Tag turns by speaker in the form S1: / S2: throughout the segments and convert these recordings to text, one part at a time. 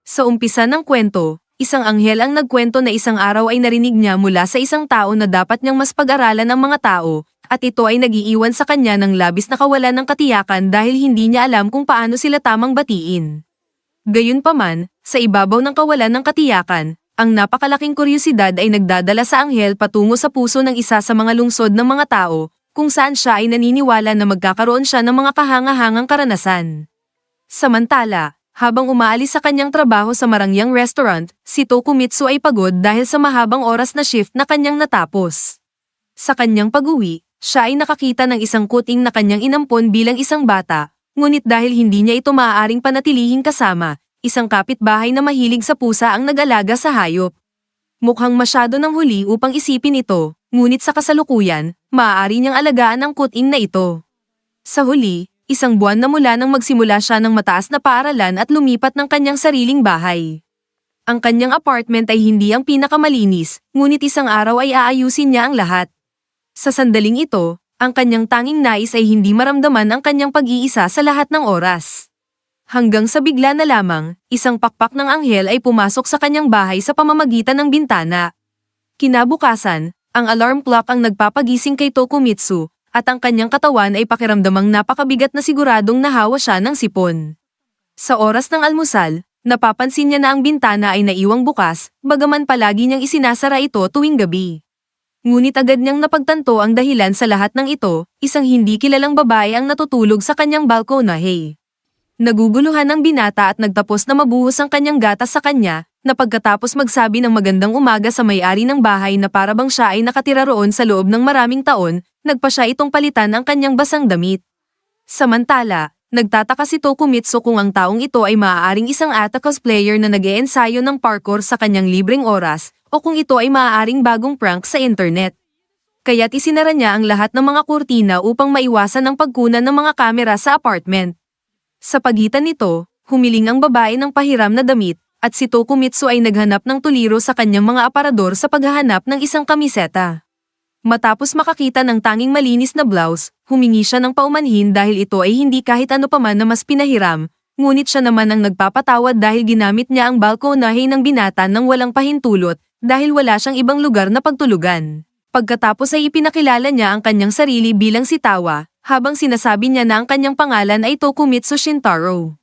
S1: Sa umpisa ng kwento, isang anghel ang nagkwento na isang araw ay narinig niya mula sa isang tao na dapat niyang mas pag-aralan ang mga tao, at ito ay nag-iiwan sa kanya ng labis na kawalan ng katiyakan dahil hindi niya alam kung paano sila tamang batiin. Gayunpaman, sa ibabaw ng kawalan ng katiyakan, ang napakalaking kuryosidad ay nagdadala sa anghel patungo sa puso ng isa sa mga lungsod ng mga tao, kung saan siya ay naniniwala na magkakaroon siya ng mga kahangahangang karanasan. Samantala, habang umaalis sa kanyang trabaho sa marangyang restaurant, si Tokumitsu ay pagod dahil sa mahabang oras na shift na kanyang natapos. Sa kanyang pag-uwi, siya ay nakakita ng isang kuting na kanyang inampon bilang isang bata, ngunit dahil hindi niya ito maaaring panatilihing kasama, isang kapitbahay na mahilig sa pusa ang nag-alaga sa hayop. Mukhang masyado ng huli upang isipin ito, ngunit sa kasalukuyan, maaari niyang alagaan ang kuting na ito. Sa huli, isang buwan na mula nang magsimula siya ng mataas na paaralan at lumipat ng kanyang sariling bahay. Ang kanyang apartment ay hindi ang pinakamalinis, ngunit isang araw ay aayusin niya ang lahat. Sa sandaling ito, ang kanyang tanging nais ay hindi maramdaman ang kanyang pag-iisa sa lahat ng oras. Hanggang sa bigla na lamang, isang pakpak ng anghel ay pumasok sa kanyang bahay sa pamamagitan ng bintana. Kinabukasan, ang alarm clock ang nagpapagising kay Tokumitsu, at ang kanyang katawan ay pakiramdamang napakabigat na siguradong nahawa siya ng sipon. Sa oras ng almusal, napapansin niya na ang bintana ay naiwang bukas, bagaman palagi niyang isinasara ito tuwing gabi. Ngunit agad niyang napagtanto ang dahilan sa lahat ng ito, isang hindi kilalang babae ang natutulog sa kanyang balkonahe. Naguguluhan ang binata at nagtapos na mabuhos ang kanyang gatas sa kanya, na pagkatapos magsabi ng magandang umaga sa may-ari ng bahay na parabang siya ay nakatira roon sa loob ng maraming taon, nagpa siya itong palitan ang kanyang basang damit. Samantala, nagtataka si Tokumitsu kung ang taong ito ay maaaring isang ata cosplayer na nag-eensayo ng parkour sa kanyang libreng oras, o kung ito ay maaaring bagong prank sa internet. Kaya't isinara niya ang lahat ng mga kurtina upang maiwasan ang pagkunan ng mga kamera sa apartment. Sa pagitan nito, humiling ang babae ng pahiram na damit, at si Tokumitsu ay naghanap ng tuliro sa kanyang mga aparador sa paghahanap ng isang kamiseta. Matapos makakita ng tanging malinis na blouse, humingi siya ng paumanhin dahil ito ay hindi kahit ano paman na mas pinahiram, ngunit siya naman ang nagpapatawad dahil ginamit niya ang balkonahe ng binata nang walang pahintulot, dahil wala siyang ibang lugar na pagtulugan. Pagkatapos ay ipinakilala niya ang kanyang sarili bilang si Tawa, habang sinasabi niya na ang kanyang pangalan ay Tokumitsu Shintaro.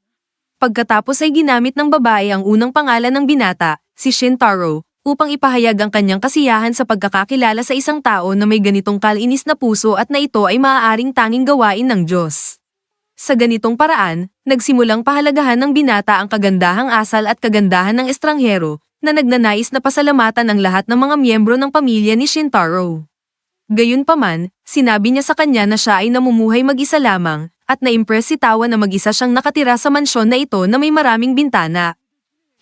S1: Pagkatapos ay ginamit ng babae ang unang pangalan ng binata, si Shintaro, upang ipahayag ang kanyang kasiyahan sa pagkakakilala sa isang tao na may ganitong kalinis na puso at na ito ay maaaring tanging gawain ng Diyos. Sa ganitong paraan, nagsimulang pahalagahan ng binata ang kagandahang asal at kagandahan ng estranghero, na nagnanais na pasalamatan ang lahat ng mga miyembro ng pamilya ni Shintaro. Gayunpaman, sinabi niya sa kanya na siya ay namumuhay mag-isa lamang, at na-impress si Tawa na mag-isa siyang nakatira sa mansyon na ito na may maraming bintana.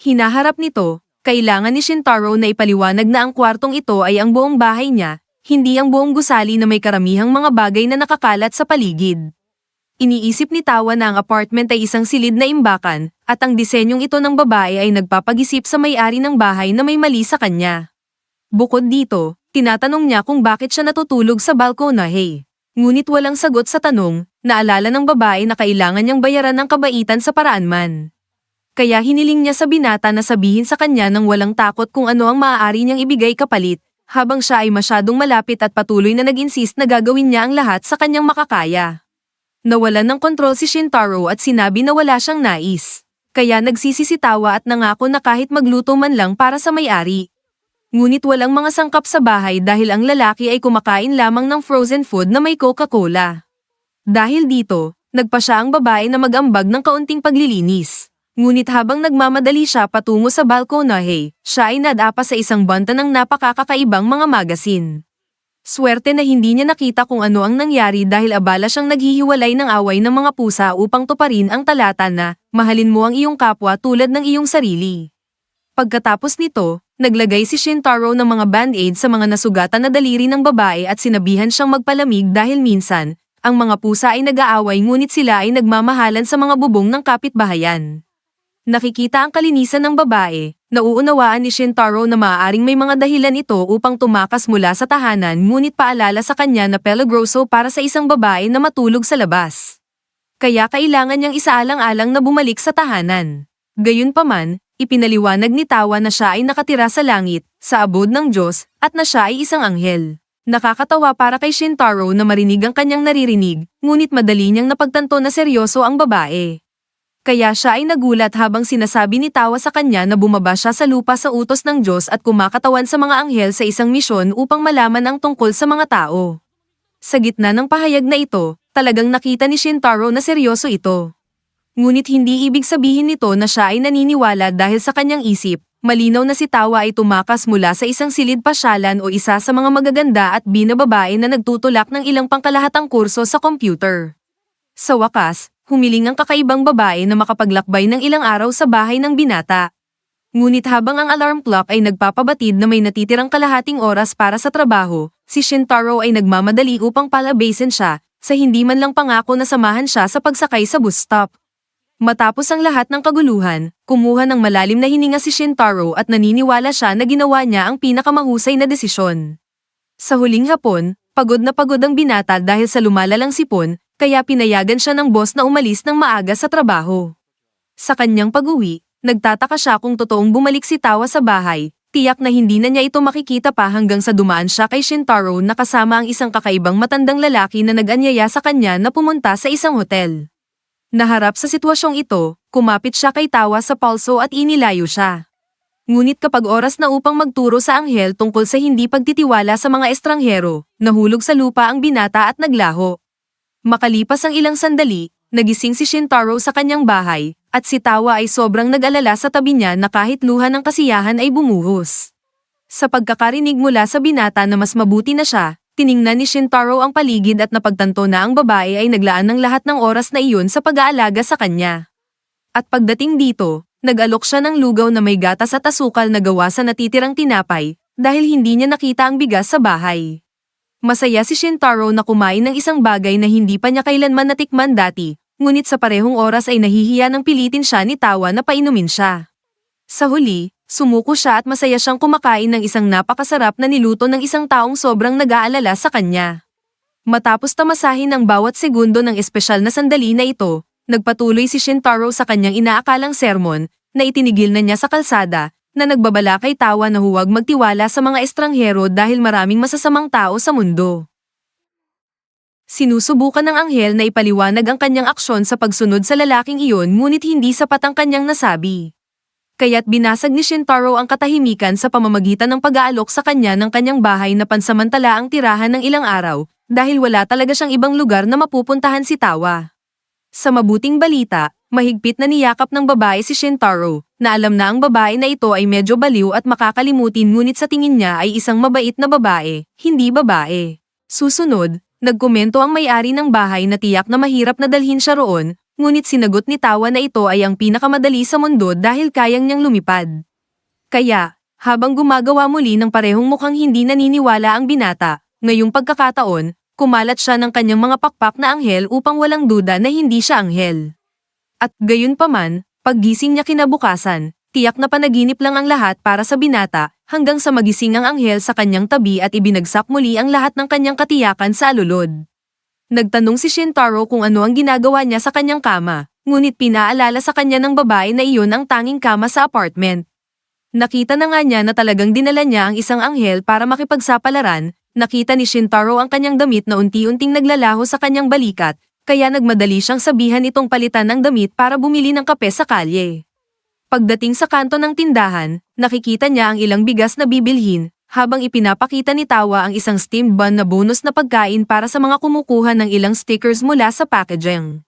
S1: Hinaharap nito, kailangan ni Shintaro na ipaliwanag na ang kwartong ito ay ang buong bahay niya, hindi ang buong gusali na may karamihang mga bagay na nakakalat sa paligid. Iniisip ni Tawa na ang apartment ay isang silid na imbakan, at ang disenyong ito ng babae ay nagpapag-isip sa may-ari ng bahay na may mali sa kanya. Bukod dito, tinatanong niya kung bakit siya natutulog sa balkonahe. Ngunit walang sagot sa tanong, naalala ng babae na kailangan niyang bayaran ng kabaitan sa paraan man. Kaya hiniling niya sa binata na sabihin sa kanya nang walang takot kung ano ang maaari niyang ibigay kapalit, habang siya ay masyadong malapit at patuloy na nag-insist na gagawin niya ang lahat sa kanyang makakaya. Nawalan ng kontrol si Shintaro at sinabi na wala siyang nais. Kaya nagsisisitawa at nangako na kahit magluto man lang para sa may-ari. Ngunit walang mga sangkap sa bahay dahil ang lalaki ay kumakain lamang ng frozen food na may Coca-Cola. Dahil dito, nagpa siya ang babae na mag-ambag ng kaunting paglilinis. Ngunit habang nagmamadali siya patungo sa balkonahe, siya ay nadapa sa isang banta ng napakakakaibang mga magasin. Swerte na hindi niya nakita kung ano ang nangyari dahil abala siyang naghihiwalay ng away ng mga pusa upang tuparin ang talata na, mahalin mo ang iyong kapwa tulad ng iyong sarili. Pagkatapos nito, naglagay si Shintaro ng mga band-aid sa mga nasugatan na daliri ng babae at sinabihan siyang magpalamig dahil minsan, ang mga pusa ay nag-aaway ngunit sila ay nagmamahalan sa mga bubong ng kapitbahayan. Nakikita ang kalinisan ng babae, nauunawaan ni Shintaro na maaaring may mga dahilan ito upang tumakas mula sa tahanan ngunit paalala sa kanya na peligroso para sa isang babae na matulog sa labas. Kaya kailangan niyang isaalang-alang na bumalik sa tahanan. Gayunpaman, Ipinaliwanag ni Tawa na siya ay nakatira sa langit, sa abode ng Diyos, at na siya ay isang anghel. Nakakatawa para kay Shintaro na marinig ang kanyang naririnig, ngunit madali niyang napagtanto na seryoso ang babae. Kaya siya ay nagulat habang sinasabi ni Tawa sa kanya na bumaba siya sa lupa sa utos ng Diyos at kumakatawan sa mga anghel sa isang misyon upang malaman ang tungkol sa mga tao. Sa gitna ng pahayag na ito, talagang nakita ni Shintaro na seryoso ito. Ngunit hindi ibig sabihin nito na siya ay naniniwala dahil sa kanyang isip, malinaw na si Tawa ay tumakas mula sa isang silid pasyalan o isa sa mga magaganda at binababae na nagtutulak ng ilang pangkalahatang kurso sa computer. Sa wakas, humiling ang kakaibang babae na makapaglakbay ng ilang araw sa bahay ng binata. Ngunit habang ang alarm clock ay nagpapabatid na may natitirang kalahating oras para sa trabaho, si Shintaro ay nagmamadali upang palabasin siya, sa hindi man lang pangako na samahan siya sa pagsakay sa bus stop. Matapos ang lahat ng kaguluhan, kumuha ng malalim na hininga si Shintaro at naniniwala siya na ginawa niya ang pinakamahusay na desisyon. Sa huling hapon, pagod na pagod ang binata dahil sa lumalalang sipon, kaya pinayagan siya ng boss na umalis ng maaga sa trabaho. Sa kanyang pag-uwi, nagtataka siya kung totoong bumalik si Tawa sa bahay, tiyak na hindi na niya ito makikita pa hanggang sa dumaan siya kay Shintaro na kasama ang isang kakaibang matandang lalaki na nag-anyaya sa kanya na pumunta sa isang hotel. Naharap sa sitwasyong ito, kumapit siya kay Tawa sa palso at inilayo siya. Ngunit kapag oras na upang magturo sa anghel tungkol sa hindi pagtitiwala sa mga estranghero, nahulog sa lupa ang binata at naglaho. Makalipas ang ilang sandali, nagising si Shintaro sa kanyang bahay, at si Tawa ay sobrang nag-alala sa tabi niya na kahit luha ng kasiyahan ay bumuhos. Sa pagkakarinig mula sa binata na mas mabuti na siya, tiningnan ni Shintaro ang paligid at napagtanto na ang babae ay naglaan ng lahat ng oras na iyon sa pag-aalaga sa kanya. At pagdating dito, nag-alok siya ng lugaw na may gatas at asukal na gawa sa natitirang tinapay, dahil hindi niya nakita ang bigas sa bahay. Masaya si Shintaro na kumain ng isang bagay na hindi pa niya kailanman natikman dati, ngunit sa parehong oras ay nahihiya ng pilitin siya ni Tawa na painumin siya. Sa huli, sumuko siya at masaya siyang kumakain ng isang napakasarap na niluto ng isang taong sobrang nag-aalala sa kanya. Matapos tamasahin ang bawat segundo ng espesyal na sandali na ito, nagpatuloy si Shintaro sa kanyang inaakalang sermon, na itinigil na niya sa kalsada, na nagbabala kay Tawa na huwag magtiwala sa mga estranghero dahil maraming masasamang tao sa mundo. Sinusubukan ng anghel na ipaliwanag ang kanyang aksyon sa pagsunod sa lalaking iyon ngunit hindi sapat ang kanyang nasabi. Kaya't binasag ni Shintaro ang katahimikan sa pamamagitan ng pag-aalok sa kanya ng kanyang bahay na pansamantala ang tirahan ng ilang araw, dahil wala talaga siyang ibang lugar na mapupuntahan si Tawa. Sa mabuting balita, mahigpit na niyakap ng babae si Shintaro, na alam na ang babae na ito ay medyo baliw at makakalimutin ngunit sa tingin niya ay isang mabait na babae, hindi babae. Susunod, nagkomento ang may-ari ng bahay na tiyak na mahirap na dalhin siya roon, ngunit sinagot ni Tawa na ito ay ang pinakamadali sa mundo dahil kayang niyang lumipad. Kaya, habang gumagawa muli ng parehong mukhang hindi naniniwala ang binata, ngayong pagkakataon, kumalat siya ng kanyang mga pakpak na anghel upang walang duda na hindi siya anghel. At gayunpaman, paggising niya kinabukasan, tiyak na panaginip lang ang lahat para sa binata, hanggang sa magising ang anghel sa kanyang tabi at ibinagsak muli ang lahat ng kanyang katiyakan sa alulod. Nagtanong si Shintaro kung ano ang ginagawa niya sa kanyang kama, ngunit pinaalala sa kanya ng babae na iyon ang tanging kama sa apartment. Nakita na nga niya na talagang dinala niya ang isang anghel para makipagsapalaran, nakita ni Shintaro ang kanyang damit na unti-unting naglalaho sa kanyang balikat, kaya nagmadali siyang sabihan itong palitan ng damit para bumili ng kape sa kalye. Pagdating sa kanto ng tindahan, nakikita niya ang ilang bigas na bibilhin, habang ipinapakita ni Tawa ang isang steamed bun na bonus na pagkain para sa mga kumukuha ng ilang stickers mula sa packaging.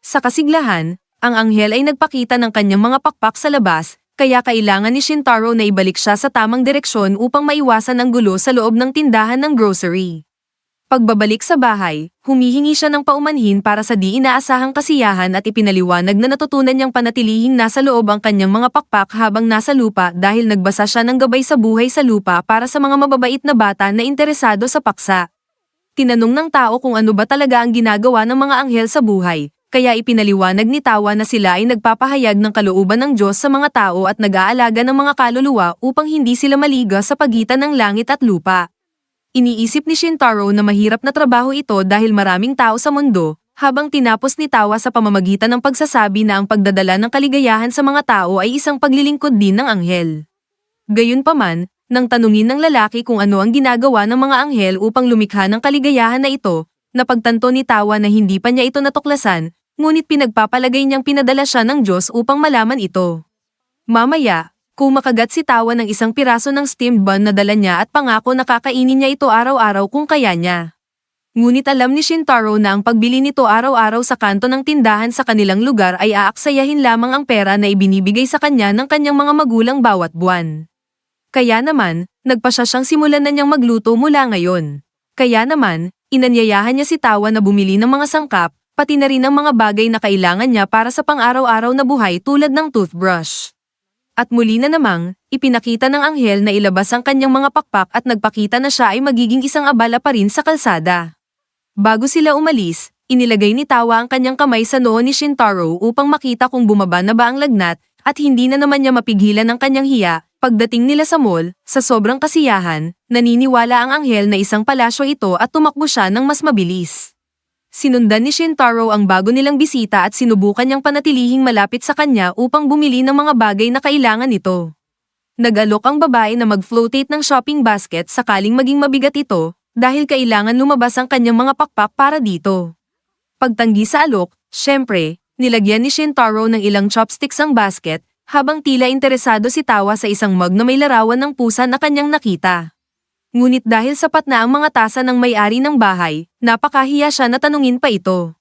S1: Sa kasiglahan, ang anghel ay nagpakita ng kanyang mga pakpak sa labas, kaya kailangan ni Shintaro na ibalik siya sa tamang direksyon upang maiwasan ang gulo sa loob ng tindahan ng grocery. Pagbabalik sa bahay, humihingi siya ng paumanhin para sa di inaasahang kasiyahan at ipinaliwanag na natutunan niyang panatilihing nasa loob ang kanyang mga pakpak habang nasa lupa dahil nagbasa siya ng gabay sa buhay sa lupa para sa mga mababait na bata na interesado sa paksa. Tinanong ng tao kung ano ba talaga ang ginagawa ng mga anghel sa buhay, kaya ipinaliwanag ni Tawa na sila ay nagpapahayag ng kalooban ng Diyos sa mga tao at nag-aalaga ng mga kaluluwa upang hindi sila maliga sa pagitan ng langit at lupa. Iniisip ni Shintaro na mahirap na trabaho ito dahil maraming tao sa mundo, habang tinapos ni Tawa sa pamamagitan ng pagsasabi na ang pagdadala ng kaligayahan sa mga tao ay isang paglilingkod din ng anghel. Gayunpaman, nang tanungin ng lalaki kung ano ang ginagawa ng mga anghel upang lumikha ng kaligayahan na ito, napagtanto ni Tawa na hindi pa niya ito natuklasan, ngunit pinagpapalagay niyang pinadala siya ng Diyos upang malaman ito. Mamaya, kumakagat si Tawa ng isang piraso ng steamed bun na dala niya at pangako na kakainin niya ito araw-araw kung kaya niya. Ngunit alam ni Shintaro na ang pagbili nito araw-araw sa kanto ng tindahan sa kanilang lugar ay aaksayahin lamang ang pera na ibinibigay sa kanya ng kanyang mga magulang bawat buwan. Kaya naman, nagpasya siyang simulan na niyang magluto mula ngayon. Kaya naman, inanyayahan niya si Tawa na bumili ng mga sangkap, pati na rin ang mga bagay na kailangan niya para sa pang-araw-araw na buhay tulad ng toothbrush. At muli na namang, ipinakita ng anghel na ilabas ang kanyang mga pakpak at nagpakita na siya ay magiging isang abala pa rin sa kalsada. Bago sila umalis, inilagay ni Tawa ang kanyang kamay sa noo ni Shintaro upang makita kung bumaba na ba ang lagnat, at hindi na naman niya mapigilan ang kanyang hiya. Pagdating nila sa mall, sa sobrang kasiyahan, naniniwala ang anghel na isang palasyo ito at tumakbo siya ng mas mabilis. Sinundan ni Shintaro ang bago nilang bisita at sinubukan niyang panatilihing malapit sa kanya upang bumili ng mga bagay na kailangan nito. Nag-alok ang babae na mag-floatate ng shopping basket sakaling maging mabigat ito, dahil kailangan lumabas ang kanyang mga pakpak para dito. Pagtanggi sa alok, syempre, nilagyan ni Shintaro ng ilang chopsticks ang basket, habang tila interesado si Tawa sa isang mug na may larawan ng pusa na kanyang nakita. Ngunit dahil sapat na ang mga tasa ng may-ari ng bahay, napakahiya siya na tanungin pa ito.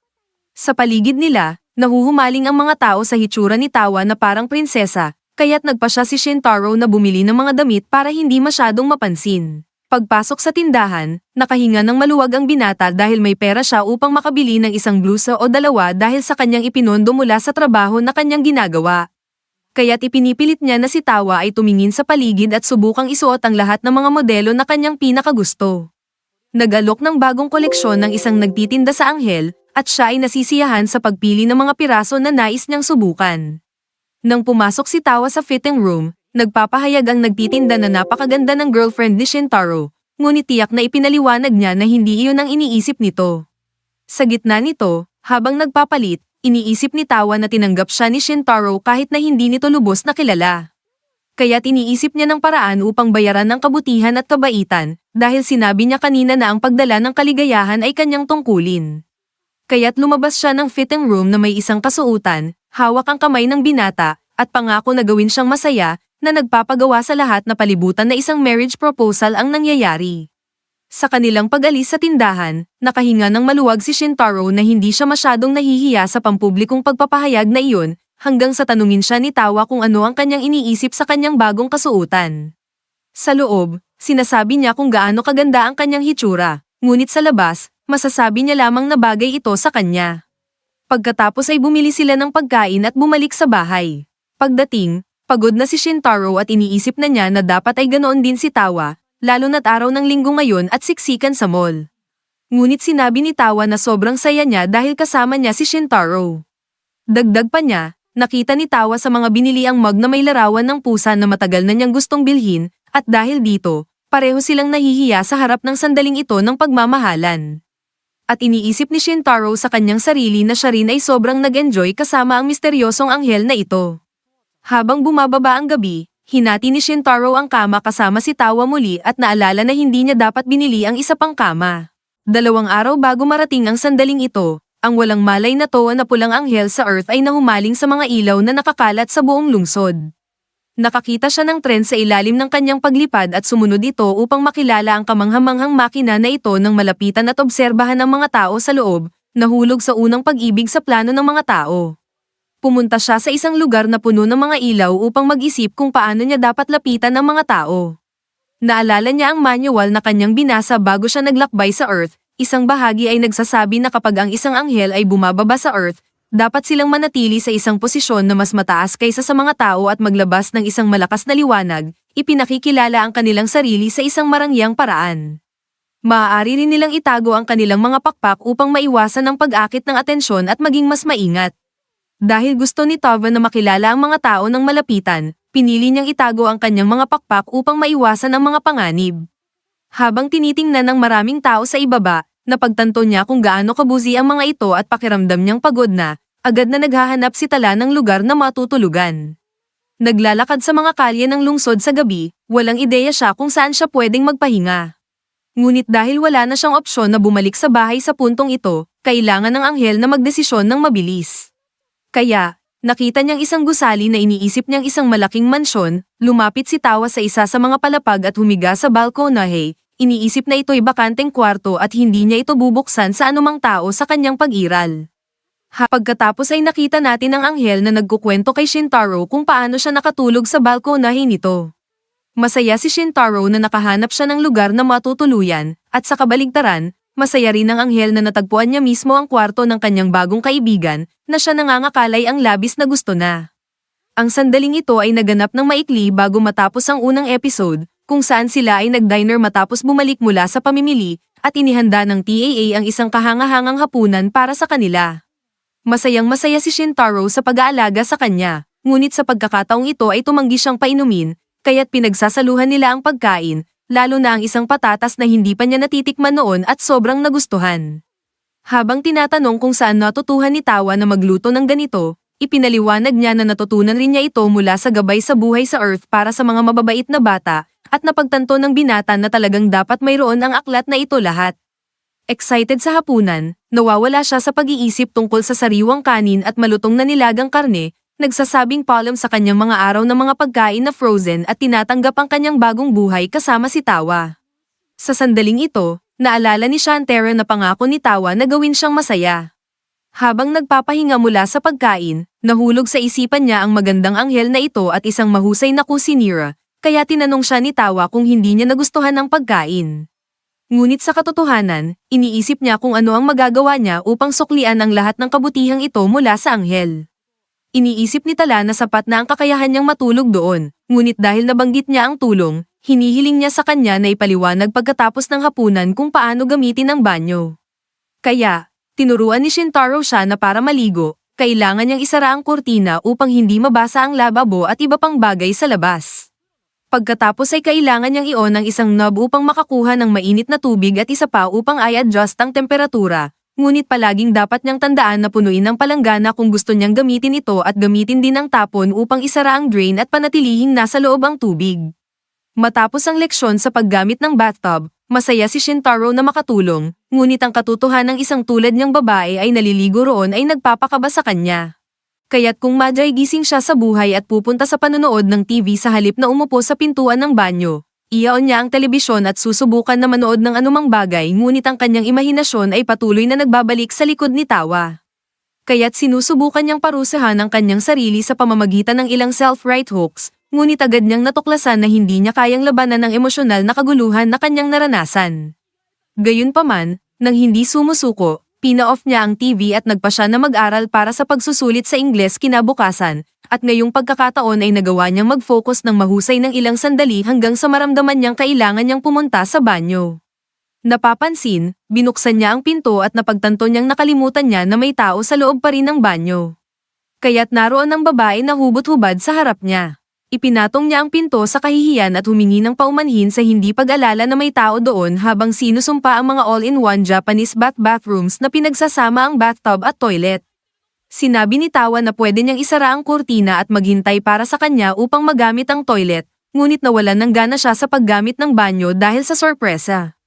S1: Sa paligid nila, nahuhumaling ang mga tao sa hitsura ni Tawa na parang prinsesa, kaya't nagpa siya si Shintaro na bumili ng mga damit para hindi masyadong mapansin. Pagpasok sa tindahan, nakahinga ng maluwag ang binata dahil may pera siya upang makabili ng isang blusa o dalawa dahil sa kanyang ipinondo mula sa trabaho na kanyang ginagawa. Kaya't ipinipilit niya na si Tawa ay tumingin sa paligid at subukang isuot ang lahat ng mga modelo na kanyang pinakagusto. Nag-alok ng bagong koleksyon ng isang nagtitinda sa anghel, at siya ay nasisiyahan sa pagpili ng mga piraso na nais niyang subukan. Nang pumasok si Tawa sa fitting room, nagpapahayag ang nagtitinda na napakaganda ng girlfriend ni Shintaro, ngunit tiyak na ipinaliwanag niya na hindi iyon ang iniisip nito. Sa gitna nito, habang nagpapalit, iniisip ni Tawa na tinanggap siya ni Shintaro kahit na hindi nito lubos na kilala. Kaya't iniisip niya ng paraan upang bayaran ng kabutihan at kabaitan, dahil sinabi niya kanina na ang pagdala ng kaligayahan ay kanyang tungkulin. Kaya't lumabas siya ng fitting room na may isang kasuutan, hawak ang kamay ng binata, at pangako na gawin siyang masaya, na nagpapagawa sa lahat na palibutan na isang marriage proposal ang nangyayari. Sa kanilang pag-alis sa tindahan, nakahinga ng maluwag si Shintaro na hindi siya masyadong nahihiya sa pampublikong pagpapahayag na iyon, hanggang sa tanungin siya ni Tawa kung ano ang kanyang iniisip sa kanyang bagong kasuutan. Sa loob, sinasabi niya kung gaano kaganda ang kanyang hitsura, ngunit sa labas, masasabi niya lamang na bagay ito sa kanya. Pagkatapos ay bumili sila ng pagkain at bumalik sa bahay. Pagdating, pagod na si Shintaro at iniisip na niya na dapat ay ganoon din si Tawa, lalo na't araw ng linggo ngayon at siksikan sa mall. Ngunit sinabi ni Tawa na sobrang saya niya dahil kasama niya si Shintaro. Dagdag pa niya, nakita ni Tawa sa mga binili ang mug na may larawan ng pusa na matagal na niyang gustong bilhin, at dahil dito, pareho silang nahihiya sa harap ng sandaling ito ng pagmamahalan. At iniisip ni Shintaro sa kanyang sarili na siya rin ay sobrang nag-enjoy kasama ang misteryosong anghel na ito. Habang bumababa ang gabi, hinati ni Shintaro ang kama kasama si Tawa muli at naalala na hindi niya dapat binili ang isa pang kama. 2 araw bago marating ang sandaling ito, ang walang malay na Towa na pulang anghel sa Earth ay nahumaling sa mga ilaw na nakakalat sa buong lungsod. Nakakita siya ng tren sa ilalim ng kanyang paglipad at sumunod ito upang makilala ang kamanghamanghang makina na ito nang malapitan at obserbahan ng mga tao sa loob, nahulog sa unang pag-ibig sa plano ng mga tao. Pumunta siya sa isang lugar na puno ng mga ilaw upang mag-isip kung paano niya dapat lapitan ng mga tao. Naalala niya ang manual na kanyang binasa bago siya naglakbay sa Earth, isang bahagi ay nagsasabi na kapag ang isang anghel ay bumababa sa Earth, dapat silang manatili sa isang posisyon na mas mataas kaysa sa mga tao at maglabas ng isang malakas na liwanag, ipinakikilala ang kanilang sarili sa isang marangyang paraan. Maaari rin nilang itago ang kanilang mga pakpak upang maiwasan ang pag-akit ng atensyon at maging mas maingat. Dahil gusto ni Tawa na makilala ang mga tao ng malapitan, pinili niyang itago ang kanyang mga pakpak upang maiwasan ang mga panganib. Habang tinitingnan ng maraming tao sa ibaba, napagtanto niya kung gaano kabusi ang mga ito at pakiramdam niyang pagod na, agad na naghahanap si Tala ng lugar na matutulugan. Naglalakad sa mga kalye ng lungsod sa gabi, walang ideya siya kung saan siya pwedeng magpahinga. Ngunit dahil wala na siyang opsyon na bumalik sa bahay sa puntong ito, kailangan ng anghel na magdesisyon ng mabilis. Kaya, nakita niyang isang gusali na iniisip niyang isang malaking mansyon, lumapit si Tawa sa isa sa mga palapag at humiga sa balkonahe, iniisip na ito'y bakanteng kwarto at hindi niya ito bubuksan sa anumang tao sa kanyang pag-iral. Pagkatapos ay nakita natin ang anghel na nagkukwento kay Shintaro kung paano siya nakatulog sa balkonahe nito. Masaya si Shintaro na nakahanap siya ng lugar na matutuluyan, at sa kabaligtaran, masaya rin ang anghel na natagpuan niya mismo ang kwarto ng kanyang bagong kaibigan, na siya nangangakalay ang labis na gusto na. Ang sandaling ito ay naganap ng maikli bago matapos ang unang episode, kung saan sila ay nag-diner matapos bumalik mula sa pamimili, at inihanda ng TAA ang isang kahangahangang hapunan para sa kanila. Masayang-masaya si Shintaro sa pag-aalaga sa kanya, ngunit sa pagkakataong ito ay tumanggi siyang painumin, kaya't pinagsasaluhan nila ang pagkain, lalo na ang isang patatas na hindi pa niya natitikman noon at sobrang nagustuhan. Habang tinatanong kung saan natutuhan ni Tawa na magluto ng ganito, ipinaliwanag niya na natutunan rin niya ito mula sa gabay sa buhay sa Earth para sa mga mababait na bata, at napagtanto ng binata na talagang dapat mayroon ang aklat na ito lahat. Excited sa hapunan, nawawala siya sa pag-iisip tungkol sa sariwang kanin at malutong na nilagang karne, nagsasabing paalam sa kanyang mga araw ng mga pagkain na frozen at tinatanggap ang kanyang bagong buhay kasama si Tawa. Sa sandaling ito, naalala ni Shantara na pangako ni Tawa na gawin siyang masaya. Habang nagpapahinga mula sa pagkain, nahulog sa isipan niya ang magandang anghel na ito at isang mahusay na kusinira, kaya tinanong siya ni Tawa kung hindi niya nagustuhan ang pagkain. Ngunit sa katotohanan, iniisip niya kung ano ang magagawa niya upang suklian ang lahat ng kabutihang ito mula sa anghel. Iniisip ni Tala na sapat na ang kakayahan niyang matulog doon, ngunit dahil nabanggit niya ang tulong, hinihiling niya sa kanya na ipaliwanag pagkatapos ng hapunan kung paano gamitin ang banyo. Kaya, tinuruan ni Shintaro siya na para maligo, kailangan niyang isara ang kurtina upang hindi mabasa ang lababo at iba pang bagay sa labas. Pagkatapos ay kailangan niyang i-on ang isang knob upang makakuha ng mainit na tubig at isa pa upang i-adjust ang temperatura. Ngunit palaging dapat niyang tandaan na punuin ang palanggana kung gusto niyang gamitin ito at gamitin din ang tapon upang isara ang drain at panatilihing nasa loob ang tubig. Matapos ang leksyon sa paggamit ng bathtub, masaya si Shintaro na makatulong, ngunit ang katotohanan ng isang tulad niyang babae ay naliligo roon ay nagpapakaba sa kanya. Kaya't kung madyay gising siya sa buhay at pupunta sa panonood ng TV sa halip na umupo sa pintuan ng banyo, i-on niya ang telebisyon at susubukan na manood ng anumang bagay ngunit ang kanyang imahinasyon ay patuloy na nagbabalik sa likod ni Tawa. Kaya't sinusubukan niyang parusahan ang kanyang sarili sa pamamagitan ng ilang self-right hooks, ngunit agad niyang natuklasan na hindi niya kayang labanan ng emosyonal na kaguluhan na kanyang naranasan. Gayunpaman, nang hindi sumusuko, pina-off niya ang TV at nagpa siya na mag-aral para sa pagsusulit sa Ingles kinabukasan, at ngayong pagkakataon ay nagawa niyang mag-focus ng mahusay ng ilang sandali hanggang sa maramdaman niyang kailangan niyang pumunta sa banyo. Napapansin, binuksan niya ang pinto at napagtanto niyang nakalimutan niya na may tao sa loob pa rin ng banyo. Kaya't naroon ang babae na hubot-hubad sa harap niya. Ipinatong niya ang pinto sa kahihiyan at humingi ng paumanhin sa hindi pag-alala na may tao doon habang sinusumpa ang mga all-in-one Japanese bathrooms na pinagsasama ang bathtub at toilet. Sinabi ni Tawa na pwede niyang isara ang kurtina at maghintay para sa kanya upang magamit ang toilet, ngunit nawalan ng gana siya sa paggamit ng banyo dahil sa sorpresa.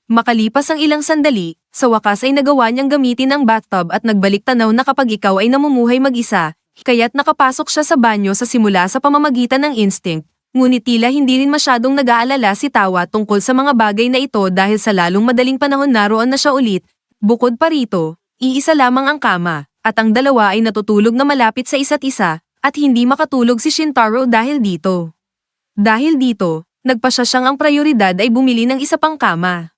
S1: Makalipas ang ilang sandali, sa wakas ay nagawa niyang gamitin ang bathtub at nagbalik tanaw na kapag ikaw ay namumuhay mag-isa, kaya't nakapasok siya sa banyo sa simula sa pamamagitan ng instinct, ngunit tila hindi rin masyadong nag-aalala si Tawa tungkol sa mga bagay na ito dahil sa lalong madaling panahon naroon na siya ulit. Bukod pa rito, iisa lamang ang kama, at ang dalawa ay natutulog na malapit sa isa't isa, at hindi makatulog si Shintaro dahil dito. Dahil dito, nagpasya siyang ang prioridad ay bumili ng isa pang kama.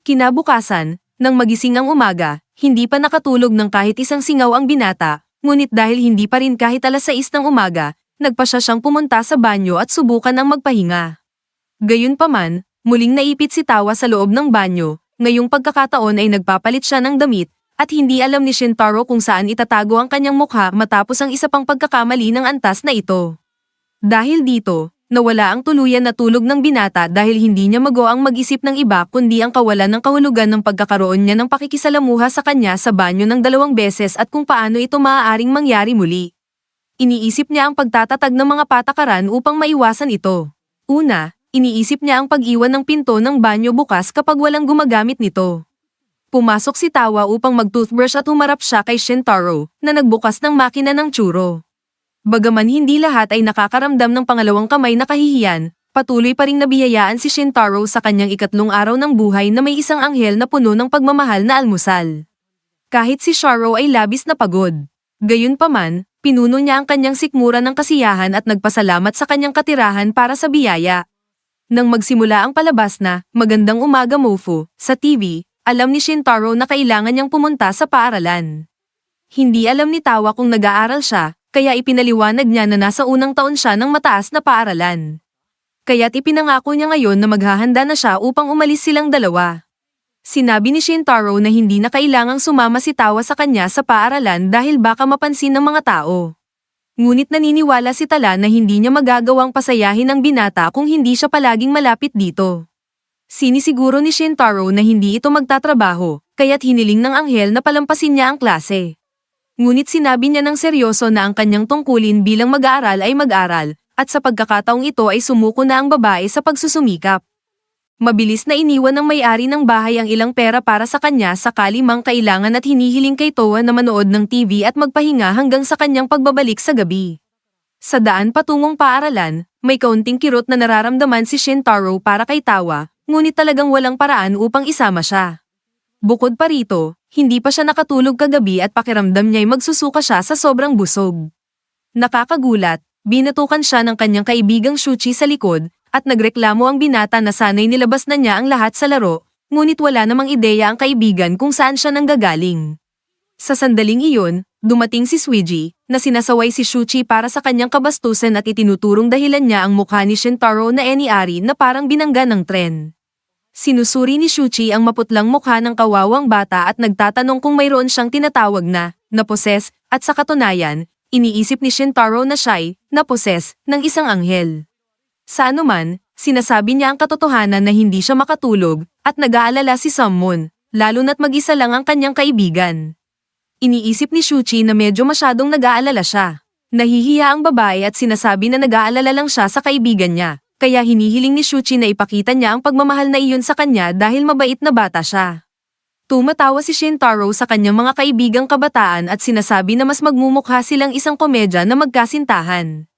S1: Kinabukasan, nang magising ang umaga, hindi pa nakatulog ng kahit isang singaw ang binata, ngunit dahil hindi pa rin kahit 6:00 ng umaga, nagpasya siyang pumunta sa banyo at subukan ang magpahinga. Gayunpaman, muling naipit si Tawa sa loob ng banyo, ngayong pagkakataon ay nagpapalit siya ng damit, at hindi alam ni Shintaro kung saan itatago ang kanyang mukha matapos ang isa pang pagkakamali ng antas na ito. Dahil dito, Nawala ang tuluyan na tulog ng binata dahil hindi niya magaang mag-isip ng iba kundi ang kawalan ng kahulugan ng pagkakaroon niya ng pakikisalamuha sa kanya sa banyo ng 2 beses at kung paano ito maaaring mangyari muli. Iniisip niya ang pagtatatag ng mga patakaran upang maiwasan ito. Una, iniisip niya ang pag-iwan ng pinto ng banyo bukas kapag walang gumagamit nito. Pumasok si Tawa upang mag-toothbrush at humarap siya kay Shintaro, na nagbukas ng makina ng churro. Bagaman hindi lahat ay nakakaramdam ng pangalawang kamay na kahihiyan, patuloy pa ring nabiyayaan si Shintaro sa kanyang 3 araw ng buhay na may isang anghel na puno ng pagmamahal na almusal. Kahit si Sharo ay labis na pagod. Gayunpaman, pinuno niya ang kanyang sikmura ng kasiyahan at nagpasalamat sa kanyang katirahan para sa biyaya. Nang magsimula ang palabas na Magandang Umaga Mofu sa TV, alam ni Shintaro na kailangan niyang pumunta sa paaralan. Hindi alam ni Tawa kung nag-aaral siya, kaya ipinaliwanag niya na nasa unang taon siya ng mataas na paaralan. Kaya't ipinangako niya ngayon na maghahanda na siya upang umalis silang dalawa. Sinabi ni Shintaro na hindi na kailangang sumama si Tawa sa kanya sa paaralan dahil baka mapansin ng mga tao. Ngunit naniniwala si Tala na hindi niya magagawang pasayahin ang binata kung hindi siya palaging malapit dito. Sinisiguro ni Shintaro na hindi ito magtatrabaho, kaya't hiniling ng anghel na palampasin niya ang klase. Ngunit sinabi niya ng seryoso na ang kanyang tungkulin bilang mag-aaral ay mag-aral, at sa pagkakataong ito ay sumuko na ang babae sa pagsusumikap. Mabilis na iniwan ng may-ari ng bahay ang ilang pera para sa kanya sakali mang kailangan at hinihiling kay Towa na manood ng TV at magpahinga hanggang sa kanyang pagbabalik sa gabi. Sa daan patungong paaralan, may kaunting kirot na nararamdaman si Shintaro para kay Tawa, ngunit talagang walang paraan upang isama siya. Bukod pa rito, hindi pa siya nakatulog kagabi at pakiramdam niya'y magsusuka siya sa sobrang busog. Nakakagulat, binatukan siya ng kanyang kaibigang Shuchi sa likod, at nagreklamo ang binata na sanay nilabas na niya ang lahat sa laro, ngunit wala namang ideya ang kaibigan kung saan siya nanggagaling. Sa sandaling iyon, dumating si Suiji, na sinasaway si Shuchi para sa kanyang kabastusan at itinuturong dahilan niya ang mukha ni Shintaro na Eniari na parang binangga ng tren. Sinusuri ni Shuchi ang maputlang mukha ng kawawang bata at nagtatanong kung mayroon siyang tinatawag na naposes, at sa katunayan, iniisip ni Shintaro na siya'y naposes ng isang anghel. Sa anuman, sinasabi niya ang katotohanan na hindi siya makatulog at nag-aalala si Summon, lalo na't mag-isa lang ang kanyang kaibigan. Iniisip ni Shuchi na medyo masyadong nag-aalala siya. Nahihiya ang babae at sinasabi na nag-aalala lang siya sa kaibigan niya. Kaya hinihiling ni Shuchi na ipakita niya ang pagmamahal na iyon sa kanya dahil mabait na bata siya. Tumatawa si Shintaro sa kanyang mga kaibigang kabataan at sinasabi na mas magmumukha silang isang komedya na magkasintahan.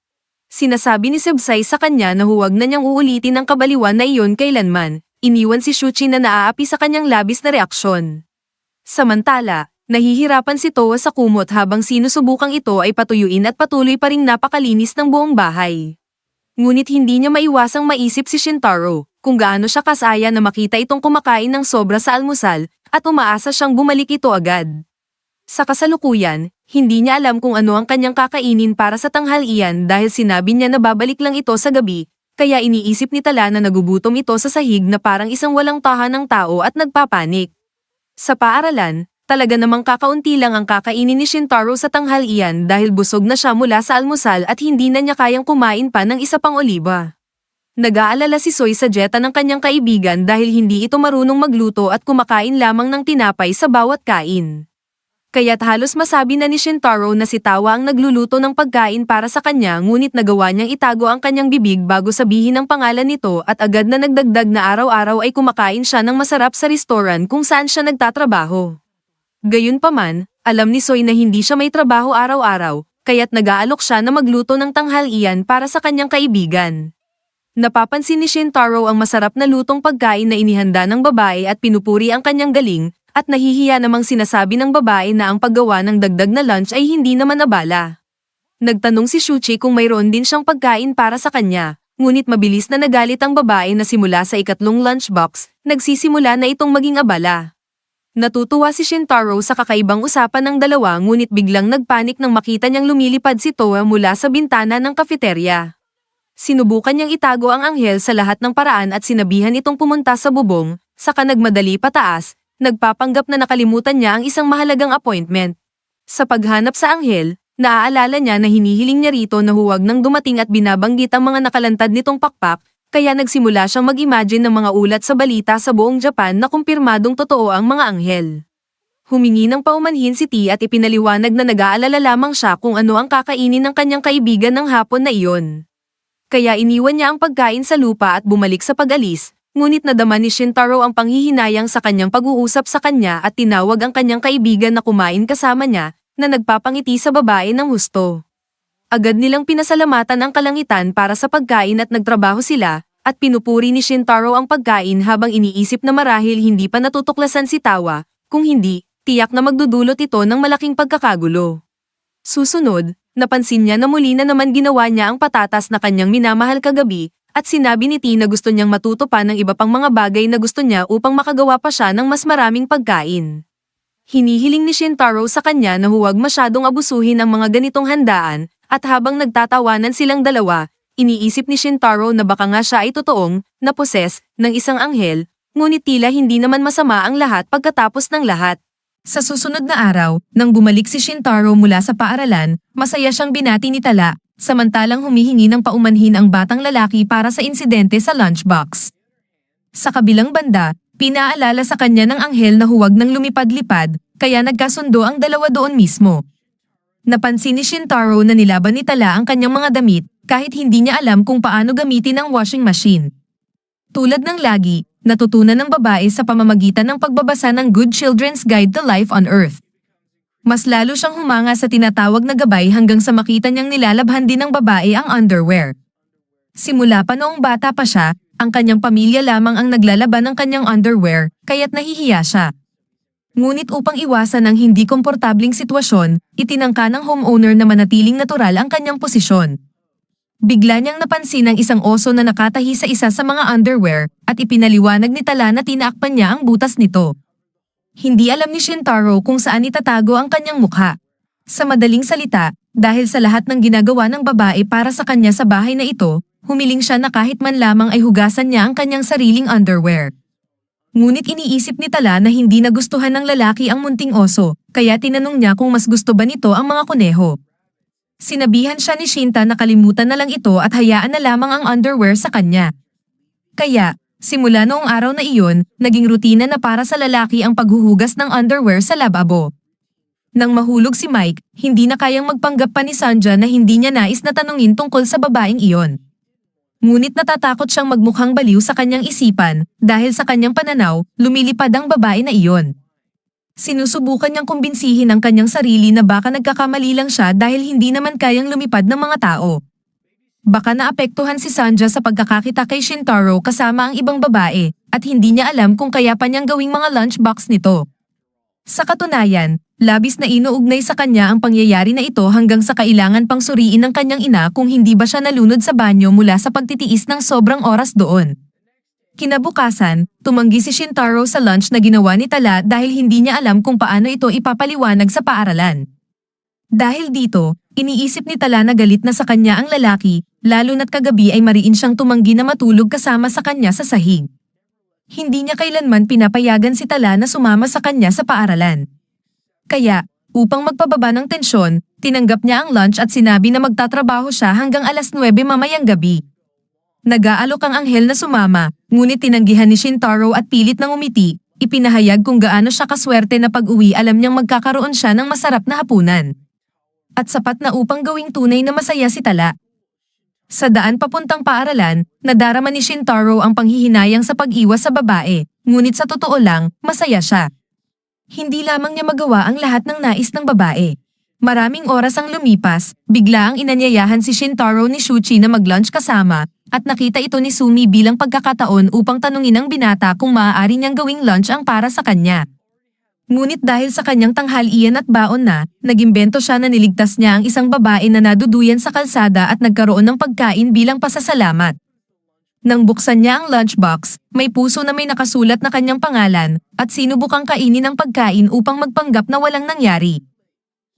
S1: Sinasabi ni Sebsay sa kanya na huwag na niyang uulitin ang kabaliwan na iyon kailanman, iniwan si Shuchi na naaapi sa kanyang labis na reaksyon. Samantala, nahihirapan si Towa sa kumot habang sinusubukang ito ay patuyuin at patuloy pa ring napakalinis ng buong bahay. Ngunit hindi niya maiwasang maisip si Shintaro, kung gaano siya kasaya na makita itong kumakain ng sobra sa almusal, at umaasa siyang bumalik ito agad. Sa kasalukuyan, hindi niya alam kung ano ang kanyang kakainin para sa tanghalian dahil sinabi niya na babalik lang ito sa gabi, kaya iniisip ni Tala na nagugutom ito sa sahig na parang isang walang tahan ng tao at nagpapanik. Sa paaralan, talaga namang kakaunti lang ang kakainin ni Shintaro sa tanghalian dahil busog na siya mula sa almusal at hindi na niya kayang kumain pa ng isa pang oliba. Nag-aalala si Soy sa dieta ng kanyang kaibigan dahil hindi ito marunong magluto at kumakain lamang ng tinapay sa bawat kain. Kaya't halos masabi na ni Shintaro na si Tawa ang nagluluto ng pagkain para sa kanya ngunit nagawa niyang itago ang kanyang bibig bago sabihin ang pangalan nito at agad na nagdagdag na araw-araw ay kumakain siya ng masarap sa restoran kung saan siya nagtatrabaho. Gayunpaman, alam ni Soy na hindi siya may trabaho araw-araw, kaya't nag-aalok siya na magluto ng tanghalian para sa kanyang kaibigan. Napapansin ni Shintaro ang masarap na lutong pagkain na inihanda ng babae at pinupuri ang kanyang galing, at nahihiya namang sinasabi ng babae na ang paggawa ng dagdag na lunch ay hindi naman abala. Nagtanong si Shuchi kung mayroon din siyang pagkain para sa kanya, ngunit mabilis na nagalit ang babae na simula sa 2nd lunchbox, nagsisimula na itong maging abala. Natutuwa si Shintaro sa kakaibang usapan ng dalawa ngunit biglang nagpanik nang makita niyang lumilipad si Towa mula sa bintana ng kafeterya. Sinubukan niyang itago ang anghel sa lahat ng paraan at sinabihan itong pumunta sa bubong, saka nagmadali pataas, nagpapanggap na nakalimutan niya ang isang mahalagang appointment. Sa paghanap sa anghel, Naaalala niya na hinihiling niya rito na huwag nang dumating at binabanggit ang mga nakalantad nitong pakpak, kaya nagsimula siyang mag-imagine ng mga ulat sa balita sa buong Japan na kumpirmadong totoo ang mga anghel. Humingi ng paumanhin si T at ipinaliwanag na nag-aalala lamang siya kung ano ang kakainin ng kanyang kaibigan ng hapon na iyon. Kaya iniwan niya ang pagkain sa lupa at bumalik sa pag-alis, ngunit nadama ni Shintaro ang panghihinayang sa kanyang pag-uusap sa kanya at tinawag ang kanyang kaibigan na kumain kasama niya, na nagpapangiti sa babae ng husto. Agad nilang pinasalamatan ang kalangitan para sa pagkain at nagtrabaho sila, at pinupuri ni Shintaro ang pagkain habang iniisip na marahil hindi pa natutuklasan si Tawa, kung hindi, tiyak na magdudulot ito ng malaking pagkakagulo. Susunod, napansin niya na muli na naman ginawa niya ang patatas na kanyang minamahal kagabi, at sinabi ni T na gusto niyang matuto pa ng iba pang mga bagay na gusto niya upang makagawa pa siya ng mas maraming pagkain. Hinihiling ni Shintaro sa kanya na huwag masyadong abusuhin ang mga ganitong handaan, at habang nagtatawanan silang dalawa, iniisip ni Shintaro na baka nga siya ay totoong, naposes, ng isang anghel, ngunit tila hindi naman masama ang lahat pagkatapos ng lahat. Sa susunod na araw, nang bumalik si Shintaro mula sa paaralan, masaya siyang binati ni Tala, samantalang humihingi ng paumanhin ang batang lalaki para sa insidente sa lunchbox. Sa kabilang banda, pinaalala sa kanya ng anghel na huwag nang lumipad-lipad, kaya nagkasundo ang dalawa doon mismo. Napansin ni Shintaro na nilaban ni Tala ang kanyang mga damit, kahit hindi niya alam kung paano gamitin ang washing machine. Tulad ng lagi, natutunan ng babae sa pamamagitan ng pagbabasa ng Good Children's Guide to Life on Earth. Mas lalo siyang humanga sa tinatawag na gabay hanggang sa makita niyang nilalabhan din ng babae ang underwear. Simula pa noong bata pa siya, ang kanyang pamilya lamang ang naglalaban ng kanyang underwear, kaya't nahihiya siya. Ngunit upang iwasan ang hindi komportabling sitwasyon, itinangka ng homeowner na manatiling natural ang kanyang posisyon. Bigla niyang napansin ang isang oso na nakatahi sa isa sa mga underwear, at ipinaliwanag ni Tala na tinaakpan niya ang butas nito. Hindi alam ni Shintaro kung saan itatago ang kanyang mukha. Sa madaling salita, dahil sa lahat ng ginagawa ng babae para sa kanya sa bahay na ito, humiling siya na kahit man lamang ay hugasan niya ang kanyang sariling underwear. Ngunit iniisip ni Tala na hindi nagustuhan ng lalaki ang munting oso, kaya tinanong niya kung mas gusto ba nito ang mga kuneho. Sinabihan siya ni Shinta na kalimutan na lang ito at hayaan na lamang ang underwear sa kanya. Kaya, simula noong araw na iyon, naging rutina na para sa lalaki ang paghuhugas ng underwear sa lababo. Nang mahulog si Mike, hindi na kayang magpanggap pa ni Sanja na hindi niya nais na tanungin tungkol sa babaeng iyon. Ngunit natatakot siyang magmukhang baliw sa kanyang isipan, dahil sa kanyang pananaw, lumilipad ang babae na iyon. Sinusubukan niyang kumbinsihin ang kanyang sarili na baka nagkakamali lang siya dahil hindi naman kayang lumipad ng mga tao. Baka naapektuhan si Sanja sa pagkakakita kay Shintaro kasama ang ibang babae, at hindi niya alam kung kaya pa niyang gawing mga lunchbox nito. Sa katunayan, labis na inuugnay sa kanya ang pangyayari na ito hanggang sa kailangan pang suriin ng kanyang ina kung hindi ba siya nalunod sa banyo mula sa pagtitiis ng sobrang oras doon. Kinabukasan, tumanggi si Shintaro sa lunch na ginawa ni Tala dahil hindi niya alam kung paano ito ipapaliwanag sa paaralan. Dahil dito, iniisip ni Tala na galit na sa kanya ang lalaki, lalo na't kagabi ay mariin siyang tumanggi na matulog kasama sa kanya sa sahig. Hindi niya kailanman pinapayagan si Tala na sumama sa kanya sa paaralan. Kaya, upang magpababa ng tensyon, tinanggap niya ang lunch at sinabi na magtatrabaho siya hanggang alas 9 mamayang gabi. Nag-aalok ang anghel na sumama, ngunit tinanggihan ni Shintaro at pilit nang umiti, ipinahayag kung gaano siya kaswerte na pag-uwi alam niyang magkakaroon siya ng masarap na hapunan. At sapat na upang gawing tunay na masaya si Tala. Sa daan papuntang paaralan, nadarama ni Shintaro ang panghihinayang sa pag-iwas sa babae, ngunit sa totoo lang, masaya siya. Hindi lamang niya magawa ang lahat ng nais ng babae. Maraming oras ang lumipas, bigla ang inanyayahan si Shintaro ni Shuchi na mag-lunch kasama, at nakita ito ni Sumi bilang pagkakataon upang tanungin ang binata kung maaari niyang gawing lunch ang para sa kanya. Ngunit dahil sa kanyang tanghalian at baon na, nagimbento siya na niligtas niya ang isang babae na naduduyan sa kalsada at nagkaroon ng pagkain bilang pasasalamat. Nang buksan niya ang lunchbox, may puso na may nakasulat na kanyang pangalan, at sinubukang kainin ang pagkain upang magpanggap na walang nangyari.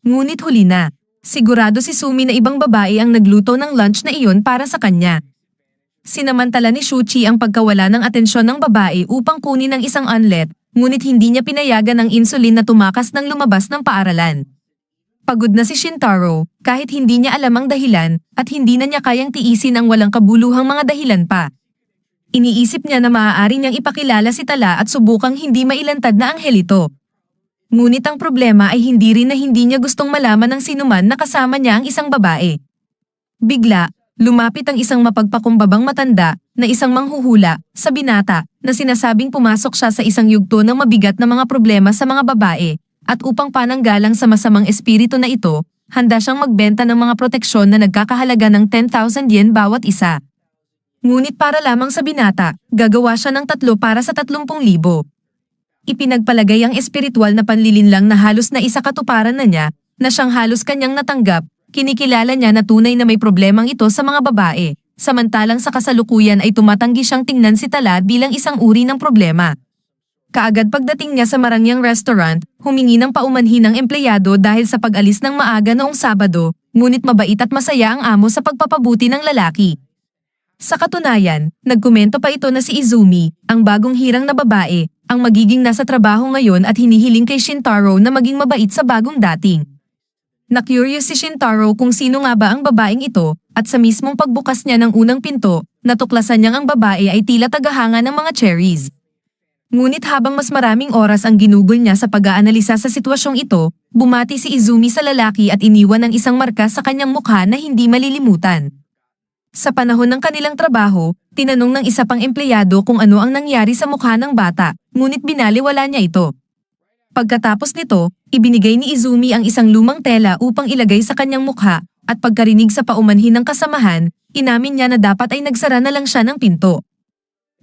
S1: Ngunit huli na, sigurado si Sumi na ibang babae ang nagluto ng lunch na iyon para sa kanya. Sinamantala ni Shuchi ang pagkawala ng atensyon ng babae upang kunin ang isang unlet, ngunit hindi niya pinayagan ang insulin na tumakas nang lumabas ng paaralan. Pagod na si Shintaro, kahit hindi niya alam ang dahilan, at hindi na niya kayang tiisin ang walang kabuluhang mga dahilan pa. Iniisip niya na maaari niyang ipakilala si Tala at subukang hindi mailantad na anghel ito. Ngunit ang problema ay hindi rin na hindi niya gustong malaman ng sinuman na kasama niya ang isang babae. Bigla, lumapit ang isang mapagpakumbabang matanda, na isang manghuhula, sa binata, na sinasabing pumasok siya sa isang yugto ng mabigat na mga problema sa mga babae, at upang pananggalang sa masamang espiritu na ito, handa siyang magbenta ng mga proteksyon na nagkakahalaga ng 10,000 yen bawat isa. Ngunit para lamang sa binata, gagawa siya ng 3 para sa 30,000. Ipinagpalagay ang espiritual na panlilinlang na halos na isa katuparan na niya, na siyang halos kanyang natanggap, kinikilala niya na tunay na may problemang ito sa mga babae, samantalang sa kasalukuyan ay tumatanggi siyang tingnan si Tala bilang isang uri ng problema. Kaagad pagdating niya sa marangyang restaurant, humingi ng paumanhin ng empleyado dahil sa pag-alis ng maaga noong Sabado, ngunit mabait at masaya ang amo sa pagpapabuti ng lalaki. Sa katunayan, nagkomento pa ito na si Izumi, ang bagong hirang na babae, ang magiging nasa trabaho ngayon at hinihiling kay Shintaro na maging mabait sa bagong dating. Na-curious si Shintaro kung sino nga ba ang babaeng ito, at sa mismong pagbukas niya ng unang pinto, natuklasan niyang ang babae ay tila tagahanga ng mga cherries. Ngunit habang mas maraming oras ang ginugol niya sa pag-aanalisa sa sitwasyong ito, bumati si Izumi sa lalaki at iniwan ng isang marka sa kanyang mukha na hindi malilimutan. Sa panahon ng kanilang trabaho, tinanong ng isa pang empleyado kung ano ang nangyari sa mukha ng bata, ngunit binaliwala niya ito. Pagkatapos nito, ibinigay ni Izumi ang isang lumang tela upang ilagay sa kanyang mukha, at pagkarinig sa paumanhin ng kasamahan, inamin niya na dapat ay nagsara na lang siya ng pinto.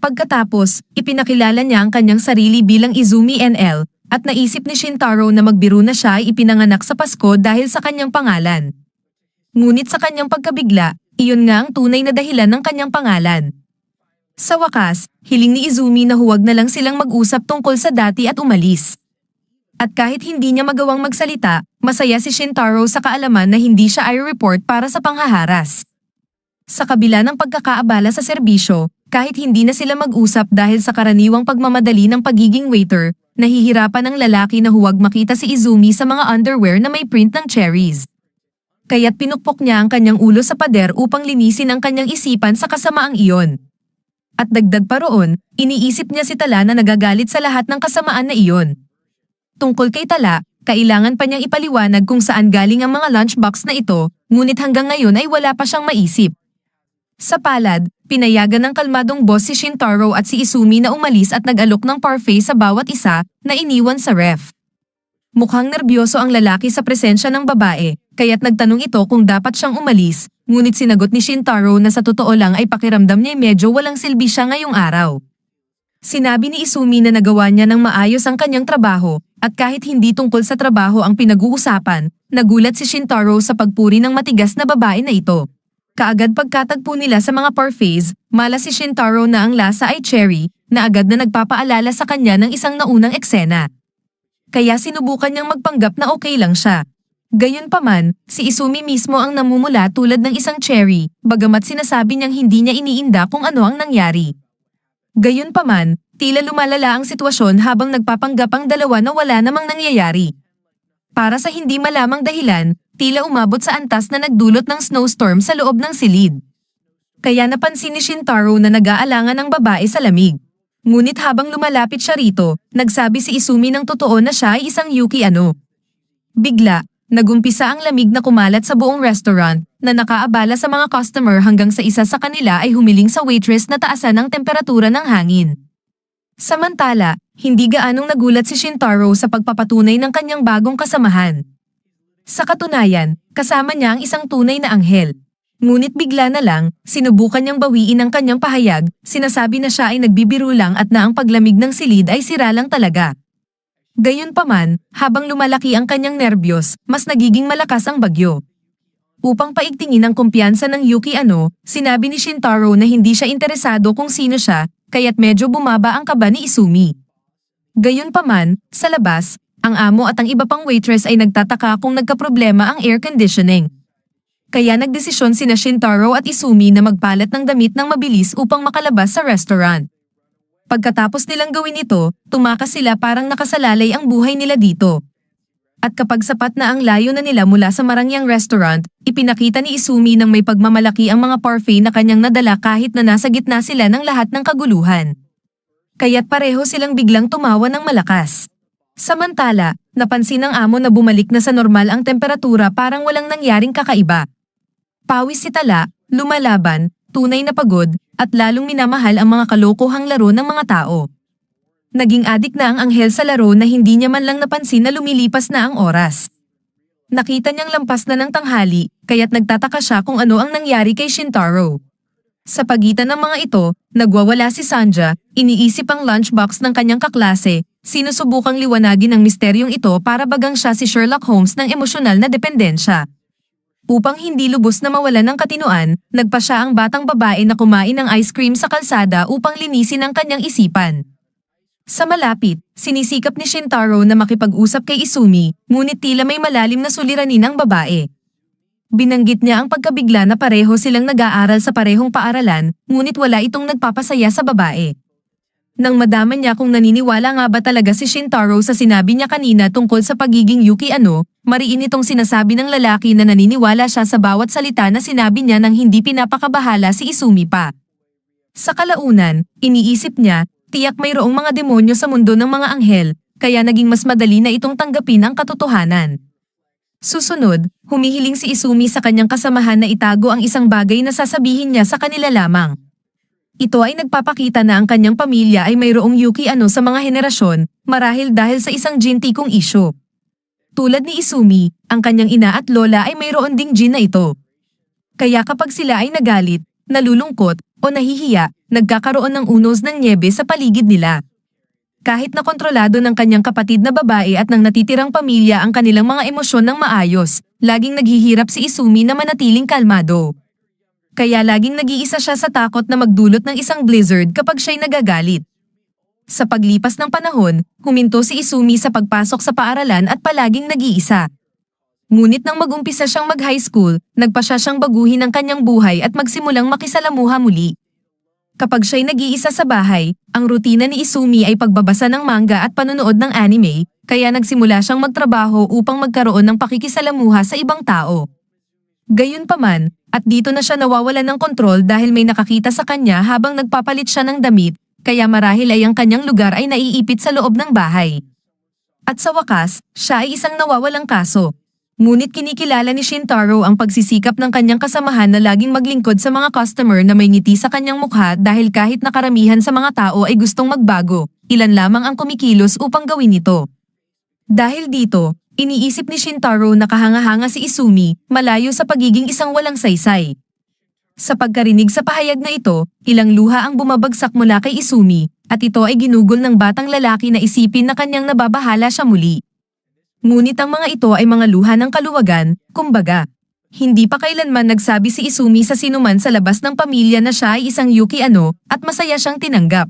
S1: Pagkatapos, ipinakilala niya ang kanyang sarili bilang Izumi NL, at naisip ni Shintaro na magbiro na siya ay ipinanganak sa Pasko dahil sa kanyang pangalan. Ngunit sa kanyang pagkabigla, iyon nga ang tunay na dahilan ng kanyang pangalan. Sa wakas, hiling ni Izumi na huwag na lang silang mag-usap tungkol sa dati at umalis. At kahit hindi niya magawang magsalita, masaya si Shintaro sa kaalaman na hindi siya i-report para sa panghaharas. Sa kabila ng pagkakaabala sa serbisyo, kahit hindi na sila mag-usap dahil sa karaniwang pagmamadali ng pagiging waiter, nahihirapan ang lalaki na huwag makita si Izumi sa mga underwear na may print ng cherries. Kaya't pinukpok niya ang kanyang ulo sa pader upang linisin ang kanyang isipan sa kasamaang iyon. At dagdag pa roon, iniisip niya si Tala na nagagalit sa lahat ng kasamaan na iyon. Tungkol kay Tala, kailangan pa niyang ipaliwanag kung saan galing ang mga lunchbox na ito, ngunit hanggang ngayon ay wala pa siyang maisip. Sa palad, pinayagan ng kalmadong boss si Shintaro at si Izumi na umalis at nag-alok ng parfait sa bawat isa na iniwan sa ref. Mukhang nerbyoso ang lalaki sa presensya ng babae, kaya't nagtanong ito kung dapat siyang umalis, ngunit sinagot ni Shintaro na sa totoo lang ay pakiramdam niya medyo walang silbi siya ngayong araw. Sinabi ni Izumi na nagawa niya ng maayos ang kanyang trabaho, at kahit hindi tungkol sa trabaho ang pinag-uusapan, nagulat si Shintaro sa pagpuri ng matigas na babae na ito. Kaagad pagkatagpo nila sa mga parfaits, malas si Shintaro na ang lasa ay cherry, na agad na nagpapaalala sa kanya ng isang naunang eksena. Kaya sinubukan niyang magpanggap na okay lang siya. Gayunpaman, si Izumi mismo ang namumula tulad ng isang cherry, bagamat sinasabi niyang hindi niya iniinda kung ano ang nangyari. Gayunpaman, tila lumalala ang sitwasyon habang nagpapanggap ang dalawa na wala namang nangyayari. Para sa hindi malamang dahilan, tila umabot sa antas na nagdulot ng snowstorm sa loob ng silid. Kaya napansin ni Shintaro na nag-aalangan ang babae sa lamig. Ngunit habang lumalapit siya rito, nagsabi si Izumi ng totoo na siya ay isang Yuki ano. Bigla, nagumpisa ang lamig na kumalat sa buong restaurant, na nakaabala sa mga customer hanggang sa isa sa kanila ay humiling sa waitress na taasan ang temperatura ng hangin. Samantala, hindi gaanong nagulat si Shintaro sa pagpapatunay ng kanyang bagong kasamahan. Sa katunayan, kasama niya ang isang tunay na anghel. Ngunit bigla na lang, sinubukan niyang bawiin ang kanyang pahayag, sinasabi na siya ay nagbibiro lang at na ang paglamig ng silid ay sira lang talaga. Gayunpaman, habang lumalaki ang kanyang nerbiyos, mas nagiging malakas ang bagyo. Upang paigtingin ang kumpiyansa ng Yuki ano, sinabi ni Shintaro na hindi siya interesado kung sino siya, kaya't medyo bumaba ang kaba ni Izumi. Gayunpaman, sa labas, ang amo at ang iba pang waitress ay nagtataka kung nagkaproblema ang air conditioning. Kaya nagdesisyon sina Shintaro at Izumi na magpalit ng damit ng mabilis upang makalabas sa restaurant. Pagkatapos nilang gawin ito, tumakas sila parang nakasalalay ang buhay nila dito. At kapag sapat na ang layo na nila mula sa Marangyang restaurant, ipinakita ni Izumi ng may pagmamalaki ang mga parfait na kanyang nadala kahit na nasa gitna sila ng lahat ng kaguluhan. Kaya't pareho silang biglang tumawa ng malakas. Samantala, napansin ng amo na bumalik na sa normal ang temperatura parang walang nangyaring kakaiba. Pawis si Tala, lumalaban, tunay na pagod, at lalong minamahal ang mga kalokohang laro ng mga tao. Naging adik na ang anghel sa laro na hindi niya man lang napansin na lumilipas na ang oras. Nakita niyang lampas na ng tanghali, kaya't nagtataka siya kung ano ang nangyari kay Shintaro. Sa pagitan ng mga ito, nagwawala si Sanja, iniisip ang lunchbox ng kanyang kaklase, sinusubukang liwanagin ang misteryong ito para bagang siya si Sherlock Holmes ng emosyonal na dependensya. Upang hindi lubos na mawalan ng katinoan, nagpa siya ang batang babae na kumain ng ice cream sa kalsada upang linisin ang kanyang isipan. Sa malapit, sinisikap ni Shintaro na makipag-usap kay Izumi, ngunit tila may malalim na suliranin ang babae. Binanggit niya ang pagkabigla na pareho silang nag-aaral sa parehong paaralan, ngunit wala itong nagpapasaya sa babae. Nang madaman niya kung naniniwala nga ba talaga si Shintaro sa sinabi niya kanina tungkol sa pagiging Yuki mariin itong sinasabi ng lalaki na naniniwala siya sa bawat salita na sinabi niya nang hindi pinapakabahala si Izumi pa. Sa kalaunan, iniisip niya, tiyak mayroong mga demonyo sa mundo ng mga anghel, kaya naging mas madali na itong tanggapin ang katotohanan. Susunod, humihiling si Izumi sa kanyang kasamahan na itago ang isang bagay na sasabihin niya sa kanila lamang. Ito ay nagpapakita na ang kanyang pamilya ay mayroong Yuki sa mga henerasyon, marahil dahil sa isang jintikong isyu. Tulad ni Izumi, ang kanyang ina at lola ay mayroon ding jin na ito. Kaya kapag sila ay nagalit, nalulungkot, o nahihiya, nagkakaroon ng unos ng nyebe sa paligid nila. Kahit na kontrolado ng kanyang kapatid na babae at ng natitirang pamilya ang kanilang mga emosyon ng maayos, laging naghihirap si Izumi na manatiling kalmado. Kaya laging nag-iisa siya sa takot na magdulot ng isang blizzard kapag siya'y nagagalit. Sa paglipas ng panahon, huminto si Izumi sa pagpasok sa paaralan at palaging nag-iisa. Ngunit nang mag-umpisa siyang mag-high school, nagpa siya siyang baguhin ang kanyang buhay at magsimulang makisalamuha muli. Kapag siya'y nag-iisa sa bahay, ang rutina ni Izumi ay pagbabasa ng manga at panonood ng anime, kaya nagsimula siyang magtrabaho upang magkaroon ng pakikisalamuha sa ibang tao. Gayunpaman, at dito na siya nawawalan ng kontrol dahil may nakakita sa kanya habang nagpapalit siya ng damit, kaya marahil ay ang kanyang lugar ay naiipit sa loob ng bahay. At sa wakas, siya ay isang nawawalang kaso. Ngunit kinikilala ni Shintaro ang pagsisikap ng kanyang kasamahan na laging maglingkod sa mga customer na may ngiti sa kanyang mukha dahil kahit na karamihan sa mga tao ay gustong magbago, ilan lamang ang kumikilos upang gawin ito. Dahil dito, iniisip ni Shintaro na kahanga-hanga si Izumi, malayo sa pagiging isang walang saysay. Sa pagkarinig sa pahayag na ito, ilang luha ang bumabagsak mula kay Izumi, at ito ay ginugol ng batang lalaki na isipin na kanyang nababahala siya muli. Ngunit ang mga ito ay mga luha ng kaluwagan, kumbaga. Hindi pa kailanman nagsabi si Izumi sa sinuman sa labas ng pamilya na siya ay isang Yuki at masaya siyang tinanggap.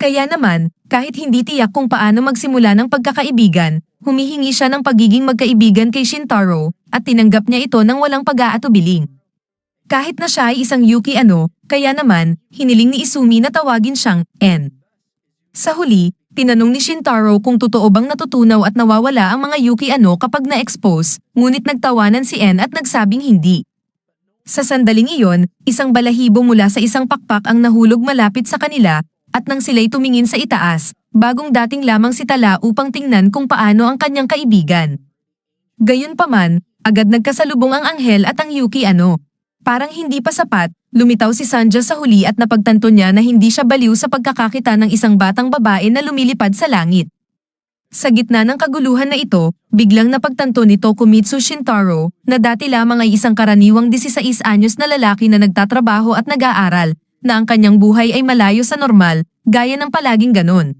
S1: Kaya naman, kahit hindi tiyak kung paano magsimula ng pagkakaibigan, humihingi siya ng pagiging magkaibigan kay Shintaro at tinanggap niya ito ng walang pag-aatubiling. Kahit na siya ay isang Yuki kaya naman, hiniling ni Izumi na tawagin siyang N. Sa huli, tinanong ni Shintaro kung totoo bang natutunaw at nawawala ang mga Yuki kapag na-expose, ngunit nagtawanan si N at nagsabing hindi. Sa sandaling iyon, isang balahibo mula sa isang pakpak ang nahulog malapit sa kanila, at nang sila'y tumingin sa itaas, bagong dating lamang si Tala upang tingnan kung paano ang kanyang kaibigan. Gayunpaman, agad nagkasalubong ang anghel at ang Yuki Parang hindi pa sapat, lumitaw si Sanja sa huli at napagtanto niya na hindi siya baliw sa pagkakakita ng isang batang babae na lumilipad sa langit. Sa gitna ng kaguluhan na ito, biglang napagtanto ni Tokumitsu Shintaro na dati lamang ay isang karaniwang 16 anyos na lalaki na nagtatrabaho at nag-aaral, na ang kanyang buhay ay malayo sa normal, gaya ng palaging ganon.